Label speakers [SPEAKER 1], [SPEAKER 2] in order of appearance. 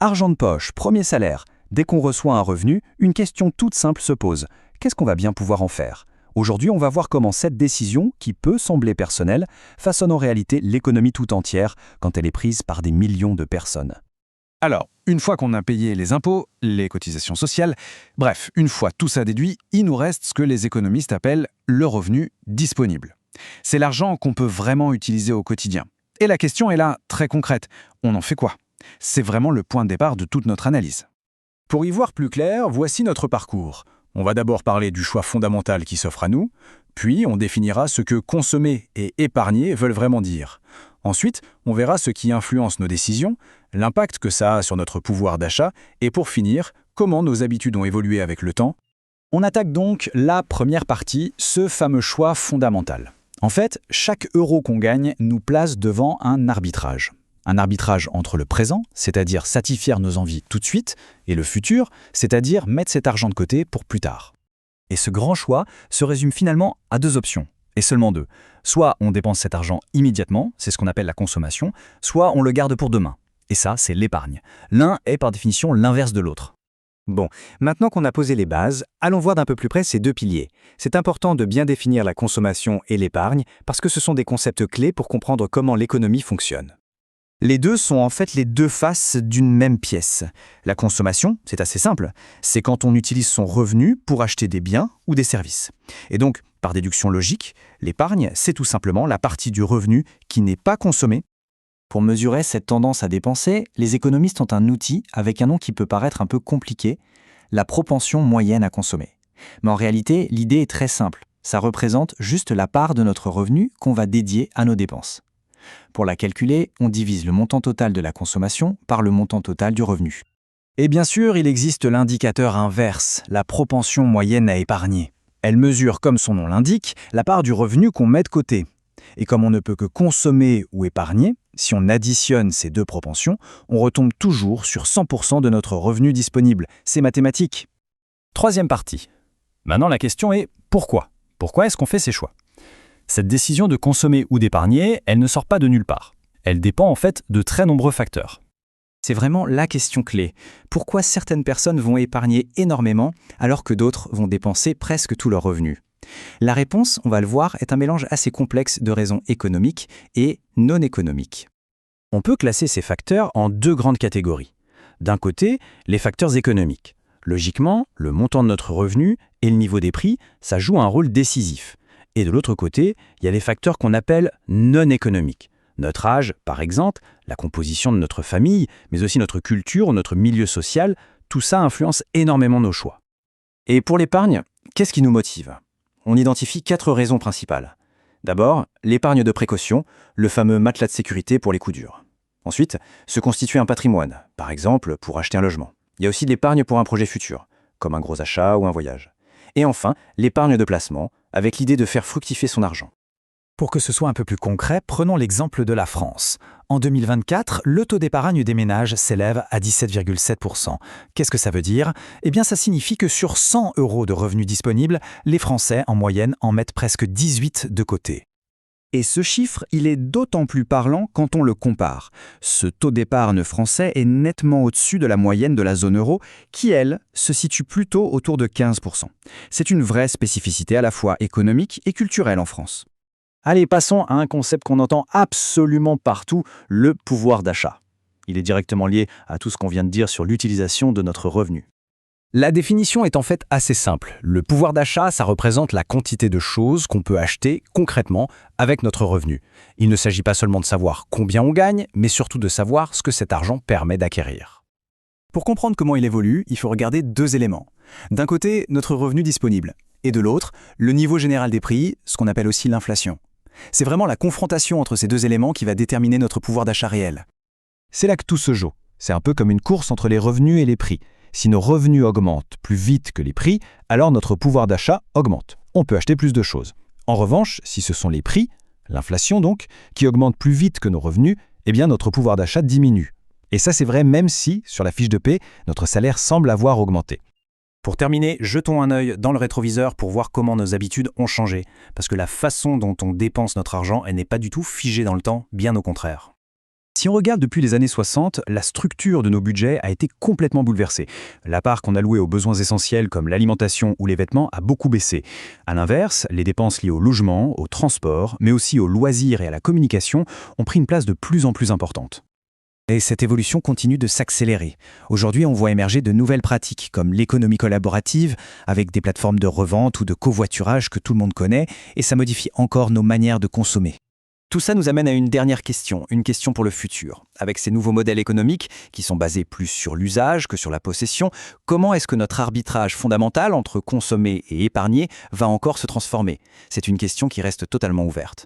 [SPEAKER 1] Argent de poche, premier salaire. Dès qu'on reçoit un revenu, une question toute simple se pose. Qu'est-ce qu'on va bien pouvoir en faire? Aujourd'hui, on va voir comment cette décision, qui peut sembler personnelle, façonne en réalité l'économie tout entière quand elle est prise par des millions de personnes.
[SPEAKER 2] Alors, une fois qu'on a payé les impôts, les cotisations sociales, bref, une fois tout ça déduit, il nous reste ce que les économistes appellent le revenu disponible. C'est l'argent qu'on peut vraiment utiliser au quotidien. Et la question est là, très concrète. On en fait quoi? C'est vraiment le point de départ de toute notre analyse.
[SPEAKER 3] Pour y voir plus clair, voici notre parcours. On va d'abord parler du choix fondamental qui s'offre à nous, puis on définira ce que consommer et épargner veulent vraiment dire. Ensuite, on verra ce qui influence nos décisions, l'impact que ça a sur notre pouvoir d'achat, et pour finir, comment nos habitudes ont évolué avec le temps. On attaque donc la première partie, ce fameux choix fondamental. En fait, chaque euro qu'on gagne nous place devant un arbitrage. Un arbitrage entre le présent, c'est-à-dire satisfaire nos envies tout de suite, et le futur, c'est-à-dire mettre cet argent de côté pour plus tard. Et ce grand choix se résume finalement à deux options, et seulement deux. Soit on dépense cet argent immédiatement, c'est ce qu'on appelle la consommation, soit on le garde pour demain. Et ça, c'est l'épargne. L'un est par définition l'inverse de l'autre.
[SPEAKER 4] Bon, maintenant qu'on a posé les bases, allons voir d'un peu plus près ces deux piliers. C'est important de bien définir la consommation et l'épargne, parce que ce sont des concepts clés pour comprendre comment l'économie fonctionne.
[SPEAKER 1] Les deux sont en fait les deux faces d'une même pièce. La consommation, c'est assez simple, c'est quand on utilise son revenu pour acheter des biens ou des services. Et donc, par déduction logique, l'épargne, c'est tout simplement la partie du revenu qui n'est pas consommée.
[SPEAKER 4] Pour mesurer cette tendance à dépenser, les économistes ont un outil avec un nom qui peut paraître un peu compliqué, la propension moyenne à consommer. Mais en réalité, l'idée est très simple. Ça représente juste la part de notre revenu qu'on va dédier à nos dépenses. Pour la calculer, on divise le montant total de la consommation par le montant total du revenu.
[SPEAKER 1] Et bien sûr, il existe l'indicateur inverse, la propension moyenne à épargner. Elle mesure, comme son nom l'indique, la part du revenu qu'on met de côté. Et comme on ne peut que consommer ou épargner, si on additionne ces deux propensions, on retombe toujours sur 100% de notre revenu disponible. C'est mathématique. Troisième partie. Maintenant, la question est pourquoi? Pourquoi est-ce qu'on fait ces choix? Cette décision de consommer ou d'épargner, elle ne sort pas de nulle part. Elle dépend en fait de très nombreux facteurs.
[SPEAKER 4] C'est vraiment la question clé. Pourquoi certaines personnes vont épargner énormément alors que d'autres vont dépenser presque tous leurs revenus? La réponse, on va le voir, est un mélange assez complexe de raisons économiques et non économiques.
[SPEAKER 1] On peut classer ces facteurs en deux grandes catégories. D'un côté, les facteurs économiques. Logiquement, le montant de notre revenu et le niveau des prix, ça joue un rôle décisif. Et de l'autre côté, il y a les facteurs qu'on appelle non économiques. Notre âge, par exemple, la composition de notre famille, mais aussi notre culture, notre milieu social, tout ça influence énormément nos choix.
[SPEAKER 4] Et pour l'épargne, qu'est-ce qui nous motive? On identifie 4 raisons principales. D'abord, l'épargne de précaution, le fameux matelas de sécurité pour les coups durs. Ensuite, se constituer un patrimoine, par exemple pour acheter un logement. Il y a aussi l'épargne pour un projet futur, comme un gros achat ou un voyage. Et enfin, l'épargne de placement, avec l'idée de faire fructifier son argent.
[SPEAKER 3] Pour que ce soit un peu plus concret, prenons l'exemple de la France. En 2024, le taux d'épargne des ménages s'élève à 17,7%. Qu'est-ce que ça veut dire? Eh bien, ça signifie que sur 100 € de revenus disponibles, les Français, en moyenne, en mettent presque 18 de côté.
[SPEAKER 1] Et ce chiffre, il est d'autant plus parlant quand on le compare. Ce taux d'épargne français est nettement au-dessus de la moyenne de la zone euro, qui, elle, se situe plutôt autour de 15%. C'est une vraie spécificité à la fois économique et culturelle en France.
[SPEAKER 4] Allez, passons à un concept qu'on entend absolument partout, le pouvoir d'achat. Il est directement lié à tout ce qu'on vient de dire sur l'utilisation de notre revenu.
[SPEAKER 3] La définition est en fait assez simple. Le pouvoir d'achat, ça représente la quantité de choses qu'on peut acheter concrètement avec notre revenu. Il ne s'agit pas seulement de savoir combien on gagne, mais surtout de savoir ce que cet argent permet d'acquérir.
[SPEAKER 5] Pour comprendre comment il évolue, il faut regarder deux éléments. D'un côté, notre revenu disponible, et de l'autre, le niveau général des prix, ce qu'on appelle aussi l'inflation. C'est vraiment la confrontation entre ces deux éléments qui va déterminer notre pouvoir d'achat réel.
[SPEAKER 1] C'est là que tout se joue. C'est un peu comme une course entre les revenus et les prix. Si nos revenus augmentent plus vite que les prix, alors notre pouvoir d'achat augmente. On peut acheter plus de choses. En revanche, si ce sont les prix, l'inflation donc, qui augmentent plus vite que nos revenus, eh bien notre pouvoir d'achat diminue. Et ça c'est vrai même si, sur la fiche de paie, notre salaire semble avoir augmenté.
[SPEAKER 4] Pour terminer, jetons un œil dans le rétroviseur pour voir comment nos habitudes ont changé. Parce que la façon dont on dépense notre argent, elle n'est pas du tout figée dans le temps, bien au contraire.
[SPEAKER 2] Si on regarde depuis les années 60, la structure de nos budgets a été complètement bouleversée. La part qu'on allouait aux besoins essentiels comme l'alimentation ou les vêtements a beaucoup baissé. À l'inverse, les dépenses liées au logement, au transport, mais aussi aux loisirs et à la communication ont pris une place de plus en plus importante.
[SPEAKER 4] Et cette évolution continue de s'accélérer. Aujourd'hui, on voit émerger de nouvelles pratiques comme l'économie collaborative, avec des plateformes de revente ou de covoiturage que tout le monde connaît, et ça modifie encore nos manières de consommer. Tout ça nous amène à une dernière question, une question pour le futur. Avec ces nouveaux modèles économiques, qui sont basés plus sur l'usage que sur la possession, comment est-ce que notre arbitrage fondamental entre consommer et épargner va encore se transformer? C'est une question qui reste totalement ouverte.